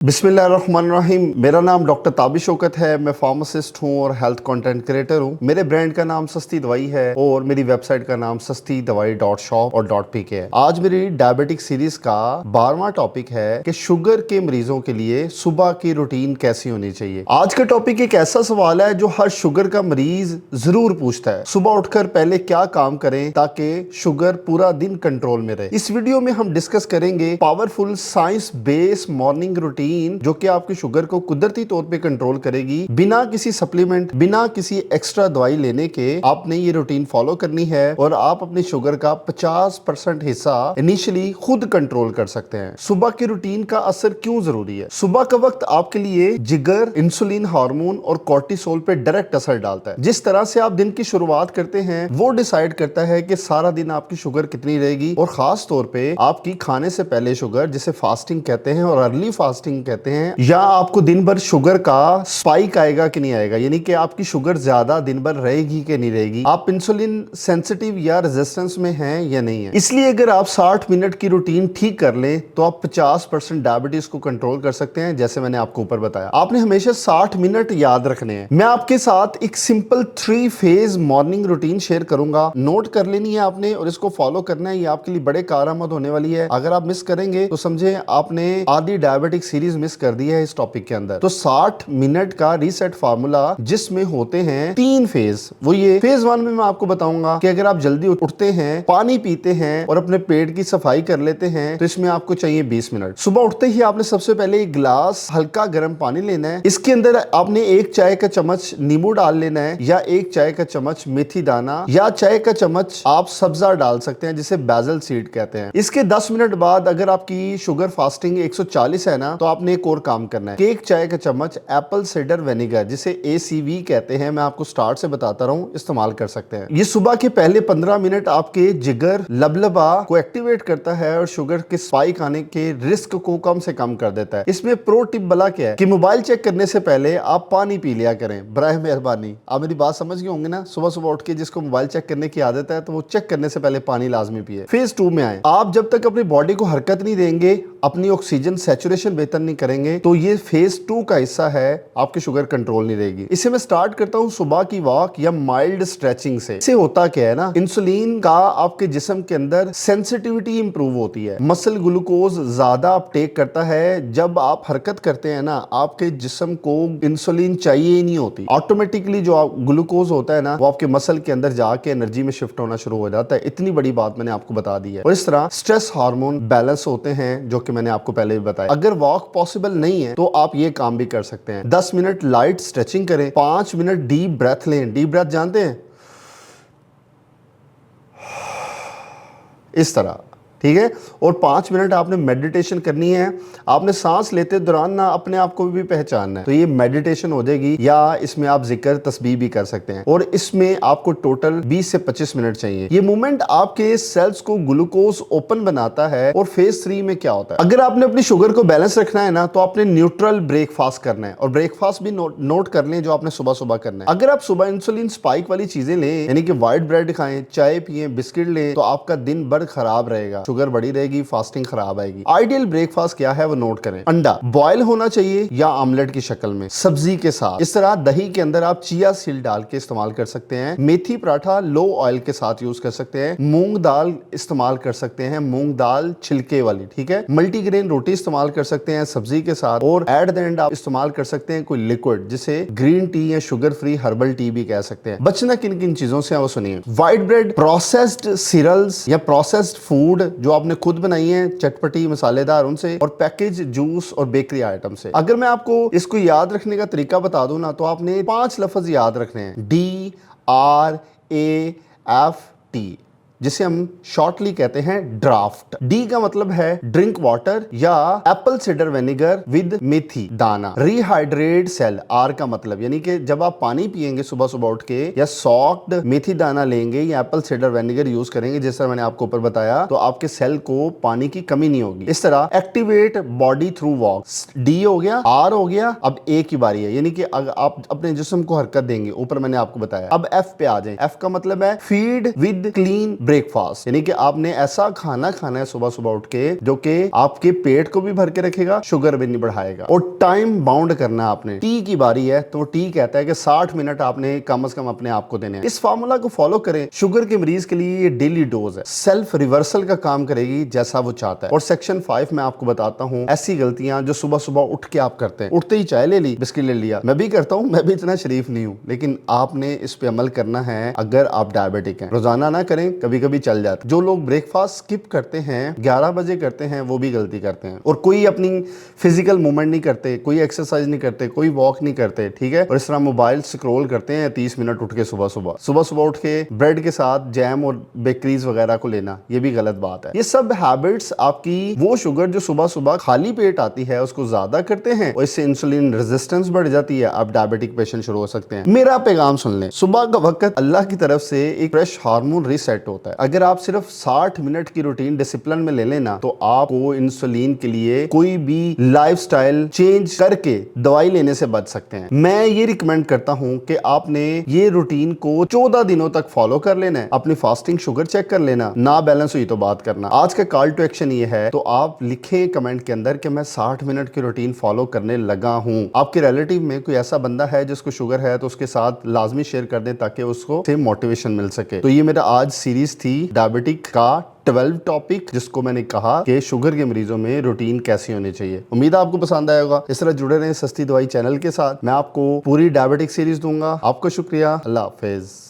बिस्मिल्लाहिर्रहमानिर्रहीम। मेरा नाम डॉक्टर ताबिश शौकत है। मैं फार्मासिस्ट हूँ और हेल्थ कंटेंट क्रिएटर हूँ। मेरे ब्रांड का नाम सस्ती दवाई है और मेरी वेबसाइट का नाम sastidawai.shop और .pk है। आज मेरी डायबिटिक सीरीज का 12वां टॉपिक है कि शुगर के मरीजों के लिए सुबह की रूटीन कैसी होनी चाहिए। आज का टॉपिक एक ऐसा सवाल है जो हर शुगर का मरीज जरूर पूछता है, सुबह उठकर पहले क्या काम करें ताकि शुगर पूरा दिन कंट्रोल में रहे। इस वीडियो में हम डिस्कस करेंगे powerful science based morning routine जो कि आपकी शुगर को कुदरती तौर पे कंट्रोल करेगी बिना किसी सप्लीमेंट, बिना किसी एक्स्ट्रा दवाई लेने के। आपने ये रूटीन फॉलो करनी है और आप अपनी शुगर का 50% हिस्सा इनिशियली खुद कंट्रोल कर सकते हैं। सुबह की रूटीन का असर क्यों जरूरी है? सुबह का वक्त आपके लिए जिगर, इंसुलिन हार्मोन और कोर्टिसोल पे डायरेक्ट असर डालता है। जिस तरह से आप दिन की शुरुआत करते हैं वो डिसाइड करता है कि सारा दिन आपकी शुगर कितनी रहेगी, और खास तौर पे आपकी खाने से पहले शुगर, जिसे फास्टिंग कहते हैं और अर्ली फास्टिंग कहते हैं, या आपको दिन भर शुगर का स्पाइक आएगा कि नहीं आएगा, यानी कि आपकी शुगर ज्यादा दिन भर रहेगी कि नहीं रहेगी, आप इंसुलिन सेंसिटिव या रेजिस्टेंस में हैं या नहीं है। इसलिए अगर आप 60 मिनट की रूटीन ठीक कर लें तो आप 50% डायबिटीज को कंट्रोल कर सकते हैं, जैसे मैंने आपको ऊपर बताया। आपने हमेशा 60 मिनट याद रखने हैं। मैं आपके साथ एक simple 3 phase morning routine share करूंगा, नोट कर लेनी है आपने और इसको फॉलो करना है। ये आपके लिए बड़े कारआमद होने वाली है। अगर आप मिस करेंगे तो समझे आपने आधी डायबिटिक सीरीज मिस कर दी है इस टॉपिक के अंदर। तो 60 मिनट का रीसेट फार्मूला जिसमें होते हैं 3 फेज। वो ये फेज 1 में मैं आपको बताऊंगा कि अगर आप जल्दी उठते हैं, पानी पीते हैं और अपने पेट की सफाई कर लेते हैं तो इसमें आपको चाहिए 20 मिनट। सुबह उठते ही आपने सबसे पहले एक गिलास हल्का गर्म पानी लेना है। इसके अंदर आपने 1 चाय का चम्मच नींबू डाल लेना है, या 1 चाय का चम्मच मेथी दाना, या चाय का चम्मच आप सब्जा डाल सकते हैं जिसे बेजल सीड कहते हैं। इसके 10 मिनट बाद अगर आपकी शुगर फास्टिंग 140 है ना, तो आपने एक और काम करना है कि 1 चाय का चम्मच एप्पल साइडर विनेगर, जिसे ACV कहते हैं, मैं आपको स्टार्ट से बताता रहा हूं, इस्तेमाल कर सकते हैं। ये सुबह के पहले 15 मिनट आपके जिगर लबलबा को एक्टिवेट करता है और शुगर के स्पाइक आने के रिस्क को कम से कम कर देता है। इसमें प्रो टिप भला क्या है कि मोबाइल चेक करने से पहले आप पानी पी लिया करें, बराए मेहरबानी। आप मेरी बात समझ गए होंगे ना। सुबह सुबह उठ के जिसको मोबाइल चेक करने की आदत है तो वो चेक करने से पहले पानी लाजमी पिए। फेज 2 में आए। आप जब तक अपनी बॉडी को हरकत नहीं देंगे, अपनी ऑक्सीजन सैचुरेशन बेहतर नहीं करेंगे, तो ये फेज 2 का हिस्सा है, आपकी शुगर कंट्रोल नहीं रहेगी। इसे मैं स्टार्ट करता हूं सुबह की वॉक या माइल्ड स्ट्रेचिंग से। इससे होता क्या है ना, इंसुलिन का आपके जिस्म के अंदर सेंसिटिविटी इंप्रूव होती है। मसल ग्लूकोज ज्यादा अपटेक करता है। जब आप हरकत करते हैं ना, आपके जिस्म को इंसुलिन चाहिए ही नहीं होती। ऑटोमेटिकली जो ग्लूकोज होता है ना, वो आपके मसल के अंदर जाके एनर्जी में शिफ्ट होना शुरू हो जाता है। इतनी बड़ी बात मैंने आपको बता दी है। और इस तरह स्ट्रेस हार्मोन बैलेंस होते हैं, जो कि मैंने आपको पहले भी बताया। अगर वॉक पॉसिबल नहीं है तो आप ये काम भी कर सकते हैं। 10 मिनट लाइट स्ट्रेचिंग करें, 5 मिनट डीप ब्रेथ लें। डीप ब्रेथ जानते हैं? इस तरह, ठीक है। और 5 मिनट आपने मेडिटेशन करनी है। आपने सांस लेते दौरान ना अपने आप को भी पहचानना है, तो ये मेडिटेशन हो जाएगी, या इसमें आप जिक्र तस्बीह भी कर सकते हैं। और इसमें आपको टोटल 20 से 25 मिनट चाहिए। ये मूवमेंट आपके सेल्स को ग्लूकोज ओपन बनाता है। और फेज 3 में क्या होता है, अगर आपने अपनी शुगर को बैलेंस रखना है ना, तो आपने न्यूट्रल ब्रेकफास्ट करना है। और ब्रेकफास्ट भी नोट कर लें जो आपने सुबह सुबह करना है। अगर आप सुबह इंसुलिन स्पाइक वाली चीजें लें, यानी कि व्हाइट ब्रेड खाएं, चाय पिए, बिस्किट लें, तो आपका दिन भर खराब रहेगा, शुगर बढ़ी रहेगी, फास्टिंग खराब आएगी। आइडियल ब्रेकफास्ट क्या है वो नोट करें। अंडा बॉयल होना चाहिए या ऑमलेट की शक्ल में सब्जी के साथ। इस तरह दही के अंदर आप चिया सीड डाल के इस्तेमाल कर सकते हैं। मेथी पराठा लो ऑयल के साथ यूज कर सकते हैं। मूंग दाल इस्तेमाल कर सकते हैं, मूंग दाल छिलके वाली, ठीक है। मल्टीग्रेन रोटी इस्तेमाल कर सकते हैं सब्जी के साथ। और एट द एंड आप इस्तेमाल कर सकते हैं कोई लिक्विड, जिसे ग्रीन टी या शुगर फ्री हर्बल टी भी कह सकते हैं। बचना किन किन चीजों से, वो सुनिए। व्हाइट ब्रेड, प्रोसेस्ड सीरियल्स या प्रोसेस्ड फूड जो आपने खुद बनाई है, चटपटी मसालेदार, उनसे। और पैकेज जूस और बेकरी आइटम से। अगर मैं आपको इसको याद रखने का तरीका बता दूं ना, तो आपने 5 लफ्ज याद रखने हैं। DRAFT, जिसे हम शॉर्टली कहते हैं ड्राफ्ट। डी का मतलब है ड्रिंक वाटर या apple cider vinegar with methi dana. Rehydrate cell, are का मतलब, यानी कि जब आप पानी पिएंगे सुबह सुबह उठ के, या सॉक्ड मेथी दाना लेंगे या एप्पल साइडर विनेगर यूज करेंगे, जैसा मैंने आपको ऊपर बताया, तो आपके सेल को पानी की कमी नहीं होगी। इस तरह activate body through walk. D हो गया, आर हो गया, अब ए की बारी है, यानी कि आप अपने जिस्म को हरकत देंगे, ऊपर मैंने आपको बताया। अब एफ पे आ जाए। एफ का मतलब है फीड विद क्लीन ब्रेकफास्ट, यानी कि आपने ऐसा खाना खाना है सुबह सुबह उठ के जो कि आपके पेट को भी भर के रखेगा, शुगर भी नहीं बढ़ाएगा। और टाइम बाउंड करना है आपने। टी की बारी है तो टी कहता है कि 60 मिनट आपने कम से कम अपने आप को देने हैं। इस फार्मूला को फॉलो करें। शुगर के मरीज के लिए ये डेली डोज है, सेल्फ रिवर्सल का काम करेगी जैसा वो चाहता है। और सेक्शन 5 में आपको बताता हूं ऐसी गलतियां जो सुबह सुबह उठ के आप करते हैं। उठते ही चाय ले ली, बिस्किट ले लिया, मैं भी करता हूं, मैं भी इतना शरीफ नहीं हूं, लेकिन आपने इस पे अमल करना है अगर आप डायबिटिक हैं। रोजाना ना करें, कभी कभी चल जाता है। जो लोग ब्रेकफास्ट स्किप करते हैं, 11 बजे करते हैं, वो भी गलती करते हैं। और कोई अपनी फिजिकल मूवमेंट नहीं करते, कोई एक्सरसाइज नहीं करते, कोई वॉक नहीं करते, ठीक है, और इस तरह मोबाइल स्क्रॉल करते हैं 30 मिनट उठ के सुबह सुबह उठ के ब्रेड के साथ जैम और बेकरीज वगैरह को लेना, ये भी गलत बात है। ये सब हैबिट्स आपकी वो शुगर जो सुबह सुबह खाली पेट आती है उसको ज्यादा करते हैं और इससे इंसुलिन रेजिस्टेंस बढ़ जाती है। आप डायबिटिक पेशेंट शुरू हो सकते हैं। मेरा पैगाम सुन लें, सुबह का वक्त अल्लाह की तरफ से एक फ्रेश हार्मोन रीसेट होता है। अगर आप सिर्फ 60 मिनट की रूटीन डिसिप्लिन में ले लेना तो आपको इंसुलिन के लिए कोई भी लाइफस्टाइल चेंज करके दवाई लेने से बच सकते हैं। मैं ये रिकमेंड करता हूं कि आपने ये रूटीन को 14 दिनों तक फॉलो कर लेना है। अपनी फास्टिंग शुगर चेक कर लेना, ना बैलेंस हुई तो बात करना। आज का कॉल टू एक्शन ये है, तो आप लिखें कमेंट के अंदर कि मैं 60 मिनट की रूटीन फॉलो करने लगा हूं। आपके रिलेटिव में कोई ऐसा बंदा है जिसको शुगर है तो उसके साथ लाजमी शेयर कर दें ताकि उसको से मोटिवेशन मिल सके। तो ये मेरा आज सीरीज थी डायबिटिक का 12 टॉपिक, जिसको मैंने कहा कि शुगर के मरीजों में रूटीन कैसी होनी चाहिए। उम्मीद है आपको पसंद आया होगा। इस तरह जुड़े रहें सस्ती दवाई चैनल के साथ। मैं आपको पूरी डायबिटिक सीरीज दूंगा। आपको शुक्रिया, अल्लाह हाफिज।